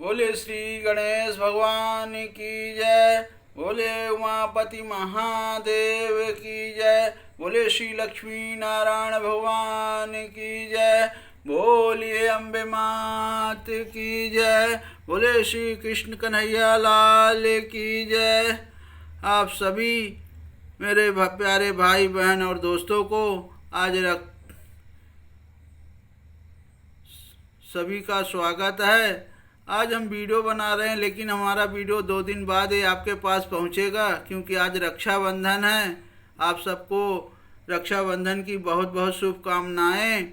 बोले श्री गणेश भगवान की जय। बोले उमापति महादेव की जय। बोले श्री लक्ष्मी नारायण भगवान की जय। बोलिए अम्बे मात की जय। बोले श्री कृष्ण कन्हैया लाल की जय। आप सभी मेरे प्यारे भाई बहन और दोस्तों को आज सभी का स्वागत है। आज हम वीडियो बना रहे हैं, लेकिन हमारा वीडियो 2 दिन बाद ही आपके पास पहुंचेगा, क्योंकि आज रक्षाबंधन है। आप सबको रक्षाबंधन की बहुत बहुत शुभकामनाएं।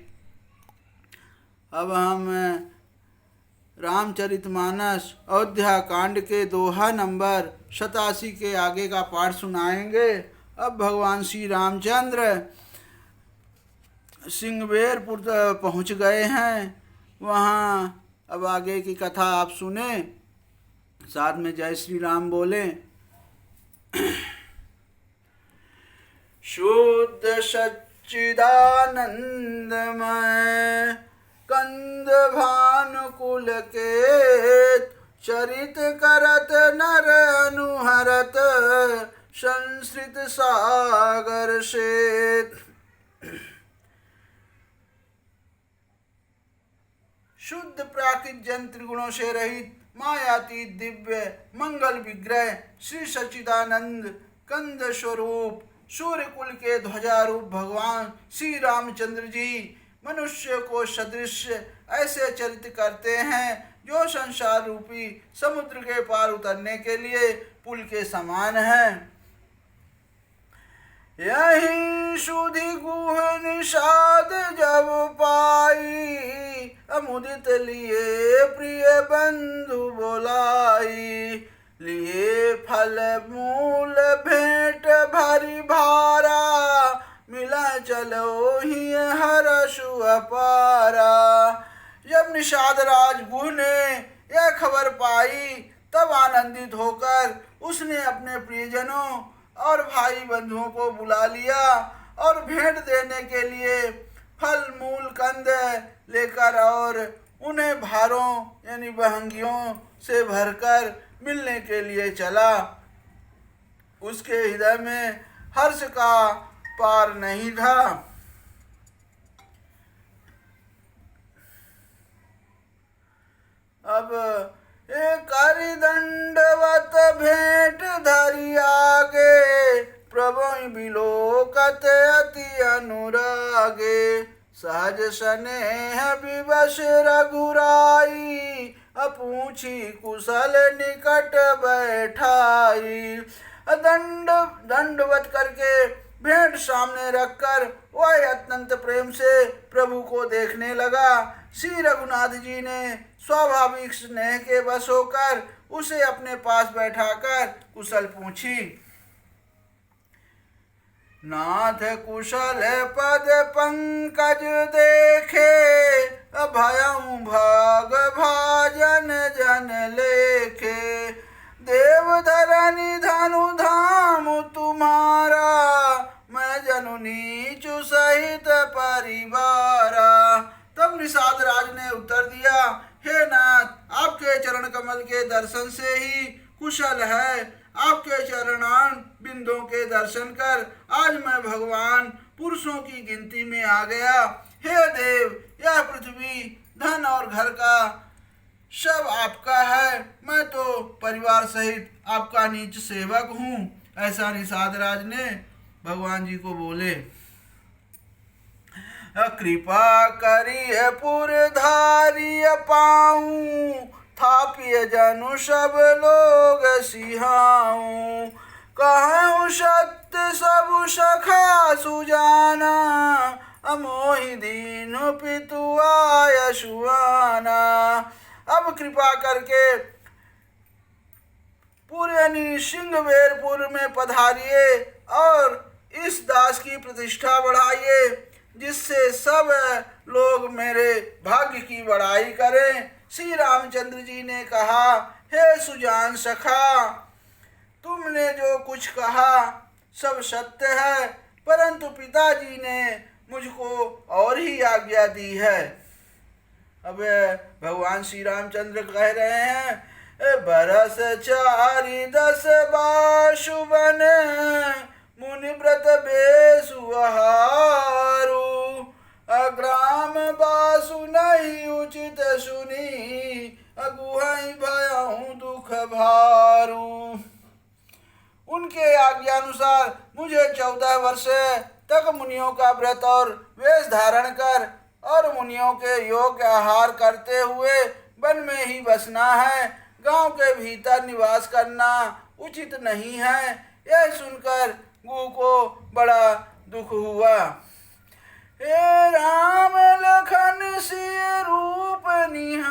अब हम रामचरितमानस अयोध्या कांड के दोहा नंबर 87 के आगे का पाठ सुनाएंगे। अब भगवान श्री रामचंद्र सिंहवेरपुर पहुंच गए हैं। वहाँ अब आगे की कथा आप सुने, साथ में जय श्री राम बोले। शुद्ध सच्चिदानंदमय कंद भानुकुल के चरित करत नर अनुहरत संस्कृत सागर से। शुद्ध प्राकृत जन त्रिगुणों से रहित मायातीत दिव्य मंगल विग्रह श्री सच्चिदानंद कंद स्वरूप सूर्य कुल के ध्वजारूप भगवान श्री रामचंद्र जी मनुष्य को सदृश ऐसे चरित करते हैं जो संसार रूपी समुद्र के पार उतरने के लिए पुल के समान है। यही सुधि गुह निषाद जब पाई अमुदित लिए प्रिय बंधु बोलाई। लिए फल मूल भेंट भरी भारा मिला चलो ही हर्षु अपारा। जब निषाद राज गुह ने यह खबर पाई, तब आनंदित होकर उसने अपने प्रियजनों और भाई बंधुओं को बुला लिया और भेंट देने के लिए फल मूल कंद लेकर और उन्हें भारों यानी बहंगियों से भरकर मिलने के लिए चला। उसके हृदय में हर्ष का पार नहीं था। अब एक दंडवत भेंट धरि आगे प्रभु बिलोकत अति अनुरागे। सहज स्नेह विवश रघुराई अपूछी कुशल निकट बैठाई। दंडवत करके भेंट सामने रखकर वह अत्यंत प्रेम से प्रभु को देखने लगा। श्री रघुनाथ जी ने स्वाभाविक स्नेह के वश होकर उसे अपने पास बैठाकर कुशल पूछी। नाथ कुशल पद पंकज देखे अभयं भाग भाजन जन लेखे। देव धरनी धनु धाम तुम्हारा मैं जनु नीचु सहित परिवारा। तब निषाद राज ने उत्तर दिया, हे नाथ, आपके चरण कमल के दर्शन से ही कुशल है। आपके चरणान बिंदों के दर्शन कर आज मैं भगवान पुरुषों की गिनती में आ गया। हे देव, यह पृथ्वी धन और घर का सब आपका है। मैं तो परिवार सहित आपका नीच सेवक हूँ। ऐसा निषाद राज ने भगवान जी को बोले। कृपा करिए पुरधारी पाऊं थापिय जनु सब लोग सिहाऊं। कहूँ सत्य सब सखा सुजाना अमोहि दीन पितु आय सुआना। अब कृपा करके पूरे सिंहवेरपुर में पधारिए और इस दास की प्रतिष्ठा बढ़ाइए, जिससे सब लोग मेरे भाग्य की बड़ाई करें। श्री रामचंद्र जी ने कहा, हे सुजान सखा, तुमने जो कुछ कहा सब सत्य है, परंतु पिताजी ने मुझको और ही आज्ञा दी है। अब भगवान श्री रामचंद्र कह रहे हैं, बरस 4 10 बाशु बन मुनि व्रत बेसु आहारू, अग्राम बासु नहीं उचित सुनी, अगुहाई भयाऊं दुख भारू। उनके आज्ञानुसार मुझे 14 वर्ष तक मुनियों का व्रत और वेश धारण कर और मुनियों के योग्य आहार करते हुए वन में ही बसना है। गांव के भीतर निवास करना उचित नहीं है। यह सुनकर गु को बड़ा दुख हुआ। हे राम लखन सिय रूप निहारी,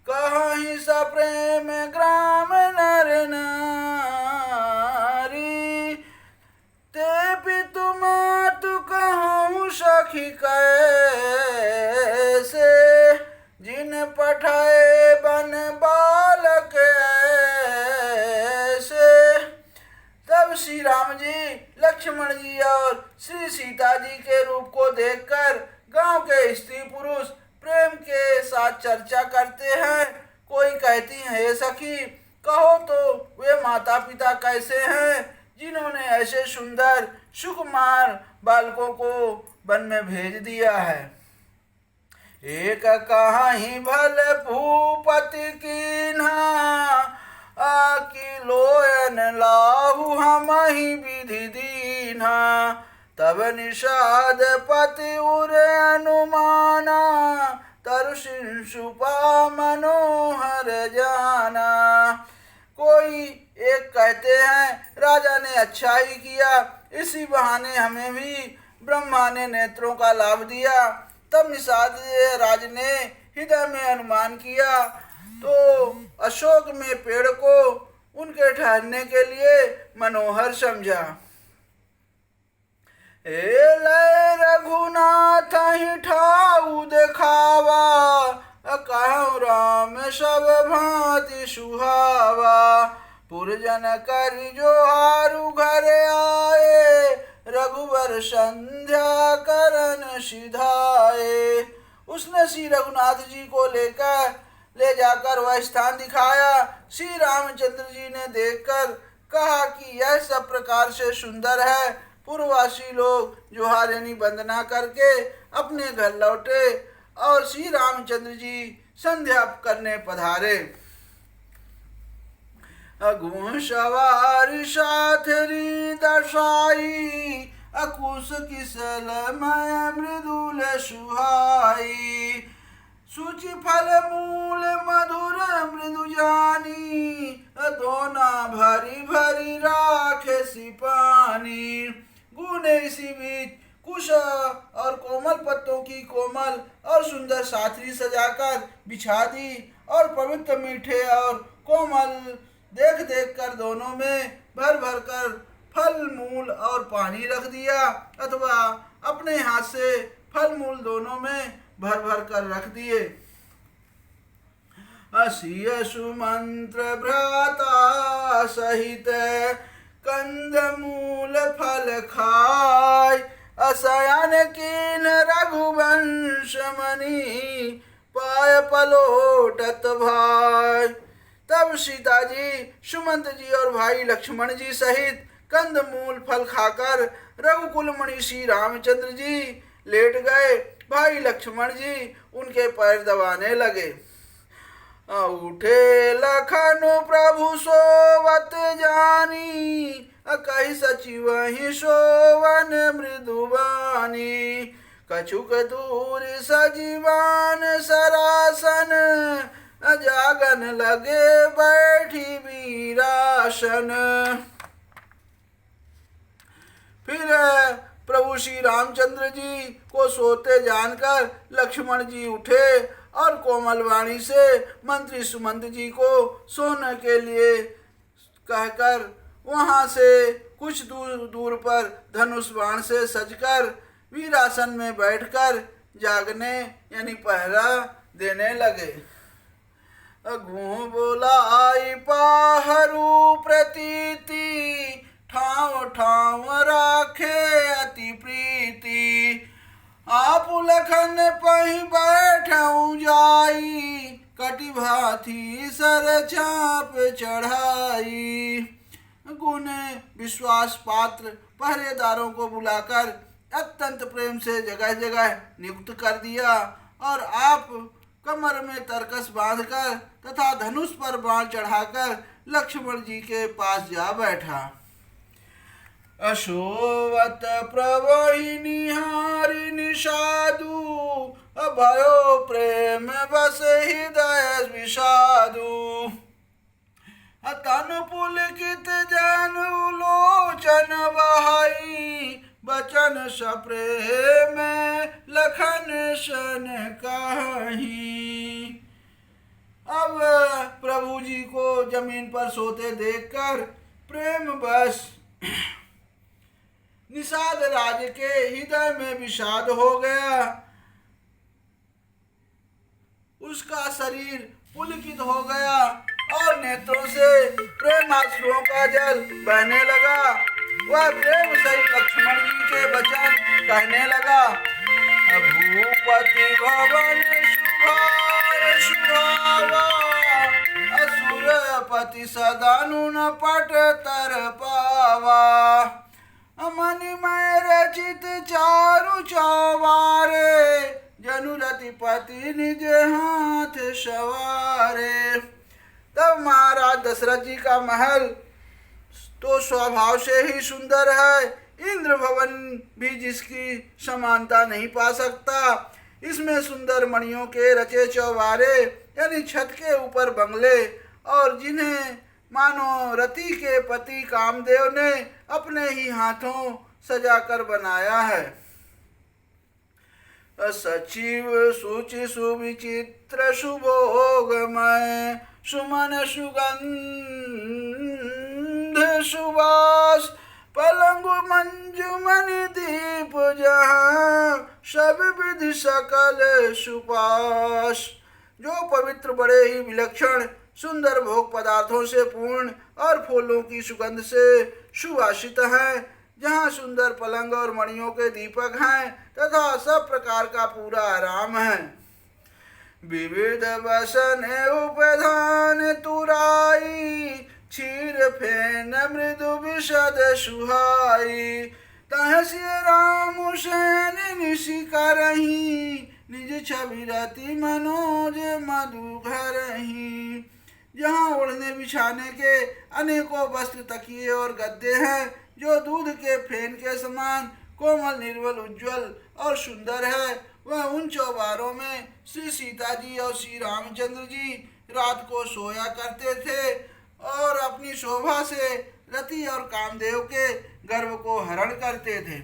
कहीं सा प्रेम ग्राम नर नारी, ते पितु मातु कहूँ सखी कैसे, जिन पठाए बन बालक ऐसे। तब श्री राम जी, लक्ष्मण जी और श्री सीता जी के रूप को देखकर गांव के स्त्री पुरुष प्रेम के साथ चर्चा करते हैं। कोई कहती है, हे सखी कहो तो वे माता पिता कैसे हैं जिन्होंने ऐसे सुंदर सुकुमार बालकों को वन में भेज दिया है। एक कहीं भल भूपति कीन्हा, आकी लोयन लाहु हम ही विधि दीन्हा, तब निषाद पति उर अनुमाना, तरु मनोहर जाना। कोई एक कहते हैं, राजा ने अच्छा ही किया, इसी बहाने हमें भी ब्रह्मा ने नेत्रों का लाभ दिया। तब निषाद राज ने हृदय में अनुमान किया तो अशोक में पेड़ को उनके ठहरने के लिए मनोहर समझा। रघुनाथ ही ठाऊ देखावा, कहूँ राम सब भांति सुहावा, पुरजन करी जो हारु घर आए, रघुवर संध्या करन सिधाए। उसने श्री रघुनाथ जी को ले जाकर वह स्थान दिखाया। श्री रामचंद्र जी ने देखकर कहा कि यह सब प्रकार से सुंदर है। पूर्ववासी लोग जोहारेनी वंदना करके अपने घर लौटे और श्री रामचंद्र जी संध्या करने पधारे। अगुण सवार साथरी दर्शाई, अकुश किसल मय मृदुल सुहाई, सूचि फल मूल मधुर मृदु जानी, दोना भरी भरी राखे सिपानी। गुण इसी बीच कुश और कोमल पत्तों की कोमल और सुंदर साथरी सजाकर बिछा दी और पवित्र मीठे और कोमल देख देख कर दोनों में भर भर कर फल मूल और पानी रख दिया, अथवा अपने हाथ से फल मूल दोनों में भर भर कर रख दिए। असिय सुमंत्र भ्राता सहित कंद मूल फल खाय, असयन कीन रघुवंश मणि, पाय पलोटत भाई। तब सीता जी, सुमंत जी और भाई लक्ष्मण जी सहित कंद मूल फल खाकर रघुकुल मणि श्री रामचंद्र जी लेट गए। भाई लक्ष्मण जी उनके पैर दबाने लगे। उठे लखन प्रभु सोवत जानी, कही सचिव ही सोवन मृदुबानी, कछुक दूर सजीवान सरासन, जागन लगे बैठी वीरासन। फिर प्रभु श्री रामचंद्र जी को सोते जानकर लक्ष्मण जी उठे और कोमल वाणी से मंत्री सुमंत जी को सोने के लिए कहकर वहां से कुछ दूर दूर पर धनुष बाण से सजकर वीरासन में बैठकर जागने यानी पहरा देने लगे। अगु बोलाई पाहरू प्रतीति, ठाव ठाव राखे अति प्रीति, आप लखन पही बैठऊं जाई, कटि भांति सर चाप चढ़ाई। गुण विश्वास पात्र पहरेदारों को बुलाकर अत्यंत प्रेम से जगह जगह नियुक्त कर दिया और आप कमर में तरकस बांधकर तथा धनुष पर बाण चढ़ाकर लक्ष्मण जी के पास जा बैठा। अशोवत प्रवहि निहारि निषादु, अभयो प्रेम बस हृदय विषादु। तन पुलकित जनु लोचन बहाई, बचन सप्रेम लखन सन कहीं। अब प्रभु जी को जमीन पर सोते देखकर प्रेम बस निषाद राज के हृदय में विषाद हो गया। उसका शरीर पुलकित हो गया और नेत्रों से प्रेमाश्रुओं का जल बहने लगा। वह प्रेम सहित लक्ष्मण जी के वचन कहने लगा। भूपति भवन शुभार शुभावा, असुरपति सदानु न पट तर पावा। मणिमय रचित चारु चौबारे, जनुरतिपति निज हाथ सवारे। तब महाराज दशरथ जी का महल तो स्वभाव से ही सुंदर है, इंद्र भवन भी जिसकी समानता नहीं पा सकता। इसमें सुंदर मणियों के रचे चौबारे यानी छत के ऊपर बंगले, और जिन्हें मानो रति के पति कामदेव ने अपने ही हाथों सजाकर बनाया है। सचिव सुचि सुविचित्र सुभोगमय, सुमन सुगंध सुवास, पलंग मंजुमन दीप जहां, सब विधि सकल सुपास। जो पवित्र बड़े ही विलक्षण सुंदर भोग पदार्थों से पूर्ण और फूलों की सुगंध से सुवासित है, जहाँ सुंदर पलंग और मणियों के दीपक हैं तथा सब प्रकार का पूरा आराम है। विविध बसन उपधान तुराई, क्षीर फेन मृदु विशद सुहाई। तहसी राम सैन निशि करही, निज छवि रति मनोज मधु घरही। जहाँ ओढ़ने बिछाने के अनेकों वस्त्र तकिए और गद्दे हैं, जो दूध के फेन के समान कोमल निर्मल उज्ज्वल और सुंदर है, वह उन चौबारों में श्री सीता जी और श्री रामचंद्र जी रात को सोया करते थे और अपनी शोभा से रति और कामदेव के गर्व को हरण करते थे।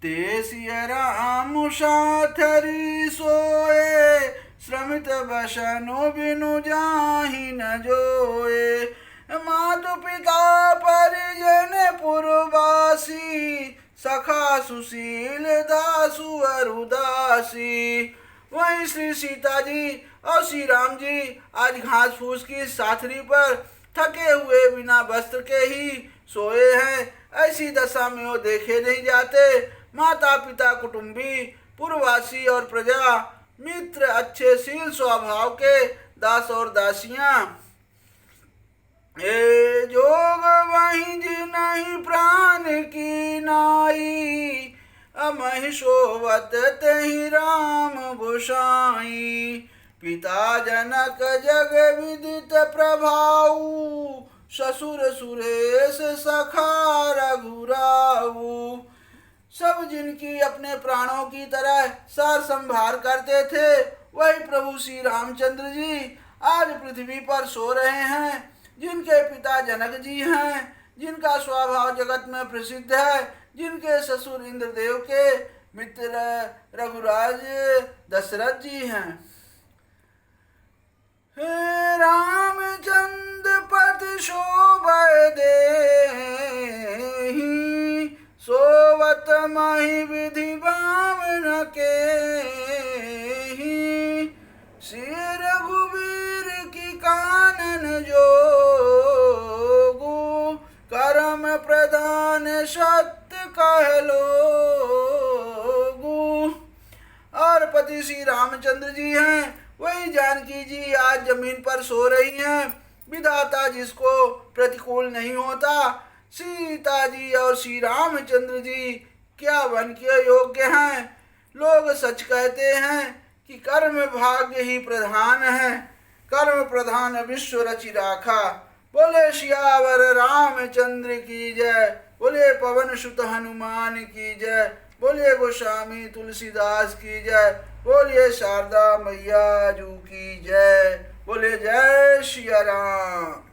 ते सिय राम साथरी सोए, श्रमित बसनु बिनु जाहि न जोए। मातु पिता परिजन पुरवासी, सखा सुशील दासु अरुदासी। वहीं श्री सीता जी और श्री राम जी आज घास फूस की साथरी पर थके हुए बिना वस्त्र के ही सोए हैं। ऐसी दशा में वो देखे नहीं जाते। माता पिता कुटुंबी पुरवासी और प्रजा मित्र अच्छे शील स्वभाव के दास और दासियां। ए जोग वहीं जिनहि प्राण की नाई, अमहि शोभत तेहि राम गोसाई। पिता जनक जग विदित प्रभाऊ, ससुर सुरेश सखा रघुराऊ। सब जिनकी अपने प्राणों की तरह सार संभार करते थे, वही प्रभु श्री रामचंद्र जी आज पृथ्वी पर सो रहे हैं। जिनके पिता जनक जी हैं, जिनका स्वभाव जगत में प्रसिद्ध है, जिनके ससुर इंद्रदेव के मित्र रघुराज दशरथ जी हैं। हे रामचंद्र पति शोभा देहि, सोवत महि विधि बामन केहि। श्री रघुवीर की कानन जोगु, करम प्रदान सत्य कहलोगु। पति श्री रामचंद्र जी हैं, वही जानकी जी आज जमीन पर सो रही हैं। विधाता जिसको प्रतिकूल नहीं होता, सीता जी और श्री रामचंद्र जी क्या वन के योग्य हैं। लोग सच कहते हैं कि कर्म भाग्य ही प्रधान है, कर्म प्रधान विश्व रचि राखा। बोले सियावर रामचंद्र की जय, बोले पवन सुत हनुमान की जय, बोले गोस्वामी तुलसीदास की जय, बोलिए शारदा मैया जू की जय, बोले जय सिया राम।